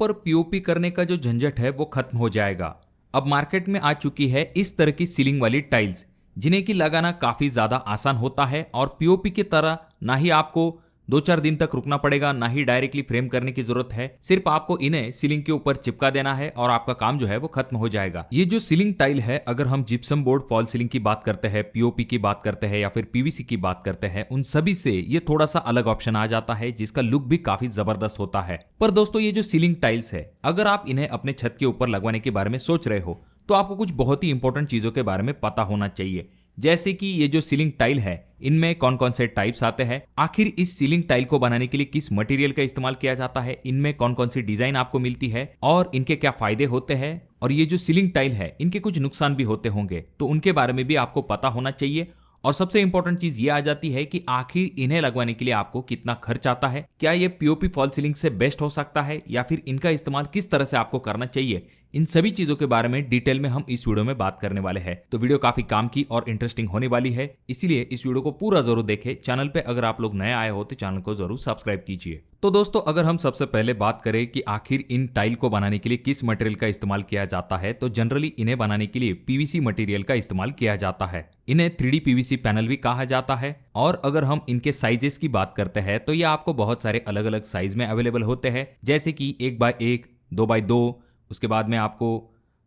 पर पीओपी करने का जो झंझट है वो खत्म हो जाएगा। अब मार्केट में आ चुकी है इस तरह की सीलिंग वाली टाइल्स, जिन्हें की लगाना काफी ज्यादा आसान होता है और पीओपी की तरह ना ही आपको 2-4 दिन तक रुकना पड़ेगा, ना ही डायरेक्टली फ्रेम करने की जरूरत है। सिर्फ आपको इन्हें सीलिंग के ऊपर चिपका देना है और आपका काम जो है वो खत्म हो जाएगा। ये जो सीलिंग टाइल है, अगर हम जिप्सम बोर्ड फॉल सीलिंग की बात करते हैं, पीओपी की बात करते हैं या फिर पीवीसी की बात करते हैं, उन सभी से ये थोड़ा सा अलग ऑप्शन आ जाता है, जिसका लुक भी काफी जबरदस्त होता है। पर दोस्तों, ये जो सीलिंग टाइल्स है, अगर आप इन्हें अपने छत के ऊपर लगवाने के बारे में सोच रहे हो तो आपको कुछ बहुत ही इंपॉर्टेंट चीजों के बारे में पता होना चाहिए। जैसे कि ये जो सीलिंग टाइल है, इनमें कौन कौन से टाइप्स आते हैं, आखिर इस सीलिंग टाइल को बनाने के लिए किस मटेरियल का इस्तेमाल किया जाता है, इनमें कौन कौन सी डिजाइन आपको मिलती है और इनके क्या फायदे होते हैं, और ये जो सीलिंग टाइल है इनके कुछ नुकसान भी होते होंगे, तो उनके बारे में भी आपको पता होना चाहिए। और सबसे इंपॉर्टेंट चीज ये आ जाती है कि आखिर इन्हें लगवाने के लिए आपको कितना खर्च आता है, क्या ये पीओपी फॉल सीलिंग से बेस्ट हो सकता है या फिर इनका इस्तेमाल किस तरह से आपको करना चाहिए। इन सभी चीजों के बारे में डिटेल में हम इस वीडियो में बात करने वाले हैं। तो वीडियो काफी काम की और इंटरेस्टिंग होने वाली है, इसीलिए इस वीडियो को पूरा जरूर देखें। चैनल पे अगर आप लोग नए आए हो तो चैनल को जरूर सब्सक्राइब कीजिए। तो दोस्तों, अगर हम सबसे पहले बात करें कि आखिर इन टाइल को बनाने के लिए किस मटेरियल का इस्तेमाल किया जाता है, तो जनरली इन्हें बनाने के लिए पीवीसी मटेरियल का इस्तेमाल किया जाता है। इन्हें 3D पीवीसी पैनल भी कहा जाता है। और अगर हम इनके साइजेस की बात करते हैं तो ये आपको बहुत सारे अलग अलग साइज में अवेलेबल होते हैं, जैसे कि 1x1, 2x2, उसके बाद में आपको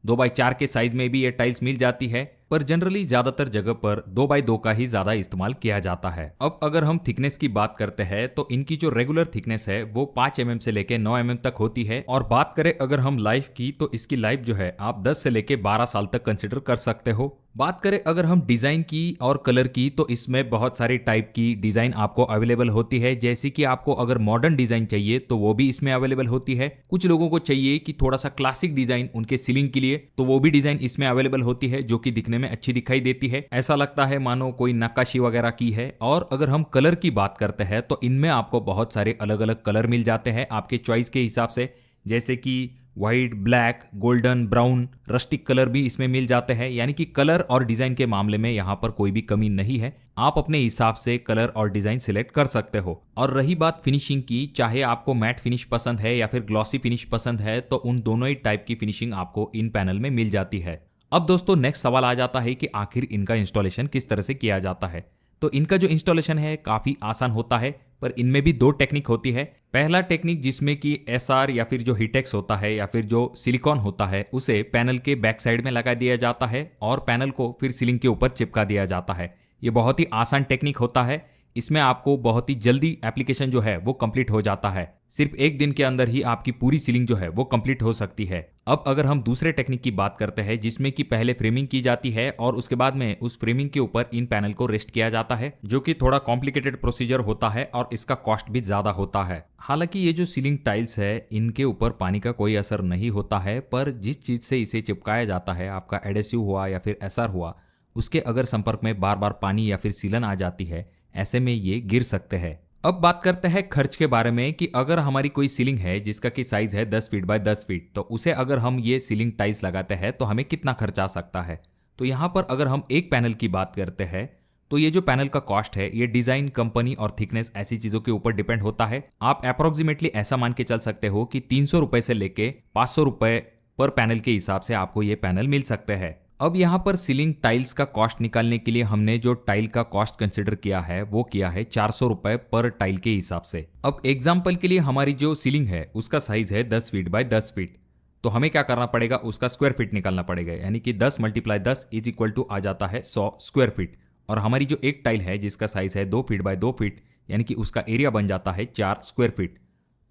2x4 के साइज में भी ये टाइल्स मिल जाती है। पर जनरली ज्यादातर जगह पर 2x2 का ही ज्यादा इस्तेमाल किया जाता है। अब अगर हम थिकनेस की बात करते हैं तो इनकी जो रेगुलर थिकनेस है वो 5 mm से लेके 9 mm तक होती है। और बात करें अगर हम लाइफ की, तो इसकी लाइफ जो है आप 10 से लेके 12 साल तक कंसिडर कर सकते हो। बात करें अगर हम डिजाइन की और कलर की, तो इसमें बहुत सारी टाइप की डिजाइन आपको अवेलेबल होती है। जैसे कि आपको अगर मॉडर्न डिजाइन चाहिए तो वो भी इसमें अवेलेबल होती है। कुछ लोगों को चाहिए कि थोड़ा सा क्लासिक डिजाइन उनके सीलिंग के लिए, तो वो भी डिजाइन इसमें अवेलेबल होती है, जो कि दिखने में अच्छी दिखाई देती है, ऐसा लगता है मानो कोई नक्काशी वगैरह की है। और अगर हम कलर की बात करते हैं तो इनमें आपको बहुत सारे अलग अलग कलर मिल जाते हैं आपके चॉइस के हिसाब से, जैसे कि white, black, golden, brown, rustic colour भी इसमें मिल जाते हैं। यानी कि कलर और डिजाइन के मामले में यहाँ पर कोई भी कमी नहीं है, आप अपने हिसाब से कलर और डिजाइन सिलेक्ट कर सकते हो। और रही बात फिनिशिंग की, चाहे आपको मैट फिनिश पसंद है या फिर ग्लॉसी फिनिश पसंद है, तो उन दोनों ही टाइप की फिनिशिंग आपको इन पैनल में मिल जाती है। अब दोस्तों, नेक्स्ट सवाल आ जाता है कि आखिर इनका इंस्टॉलेशन किस तरह से किया जाता है। तो इनका जो इंस्टॉलेशन है काफी आसान होता है, पर इनमें भी 2 टेक्निक होती है। पहला टेक्निक जिसमें कि एसआर या फिर जो हीटेक्स होता है या फिर जो सिलिकॉन होता है, उसे पैनल के बैक साइड में लगा दिया जाता है और पैनल को फिर सीलिंग के ऊपर चिपका दिया जाता है। ये बहुत ही आसान टेक्निक होता है, इसमें आपको बहुत ही जल्दी एप्लीकेशन जो है वो कंप्लीट हो जाता है। सिर्फ 1 दिन के अंदर ही आपकी पूरी सीलिंग जो है वो कंप्लीट हो सकती है। अब अगर हम दूसरे टेक्निक की बात करते हैं, जिसमें कि पहले फ्रेमिंग की जाती है और उसके बाद में उस फ्रेमिंग के ऊपर इन पैनल को रेस्ट किया जाता है, जो कि थोड़ा कॉम्प्लिकेटेड प्रोसीजर होता है और इसका कॉस्ट भी ज्यादा होता है। हालांकि ये जो सीलिंग टाइल्स है, इनके ऊपर पानी का कोई असर नहीं होता है, पर जिस चीज से इसे चिपकाया जाता है, आपका एडेसिव हुआ या फिर एसआर हुआ, उसके अगर संपर्क में बार बार पानी या फिर सीलन आ जाती है, ऐसे में ये गिर सकते हैं। अब बात करते हैं खर्च के बारे में कि अगर हमारी कोई सीलिंग है जिसका कि साइज है 10 फीट बाय 10 फीट, तो उसे अगर हम ये सीलिंग टाइल्स लगाते हैं तो हमें कितना खर्च आ सकता है। तो यहाँ पर अगर हम एक पैनल की बात करते हैं, तो ये जो पैनल का कॉस्ट है, ये डिजाइन, कंपनी और थिकनेस ऐसी चीजों के ऊपर डिपेंड होता है। आप अप्रोक्सीमेटली ऐसा मान के चल सकते हो कि 300 रुपए से लेके 500 रुपए पर पैनल के हिसाब से आपको ये पैनल मिल सकते हैं। अब यहाँ पर सीलिंग टाइल्स का कॉस्ट निकालने के लिए हमने जो टाइल का कॉस्ट कंसिडर किया है वो किया है 400 रुपए पर टाइल के हिसाब से। अब एग्जाम्पल के लिए हमारी जो सीलिंग है उसका साइज है 10 फीट बाय 10 फीट, तो हमें क्या करना पड़ेगा, उसका स्क्वायर फीट निकालना पड़ेगा। यानी कि 10 × 10 इज इक्वल टू आ जाता है 100 स्क्वायर फीट। और हमारी जो एक टाइल है जिसका साइज है 2 फीट बाय 2 फीट, यानी कि उसका एरिया बन जाता है 4 स्क्वायर फीट।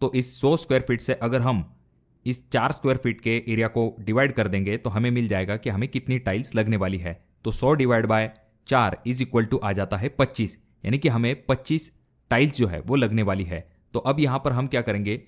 तो इस 100 स्क्वायर फीट से अगर हम इस 4 स्क्वायर फीट के एरिया को डिवाइड कर देंगे तो हमें मिल जाएगा कि हमें कितनी टाइल्स लगने वाली है। तो 100 divide by 4 is equal to आ जाता है 25, यानी कि हमें 25 टाइल्स जो है वो लगने वाली है। तो अब यहाँ पर हम क्या करेंगे,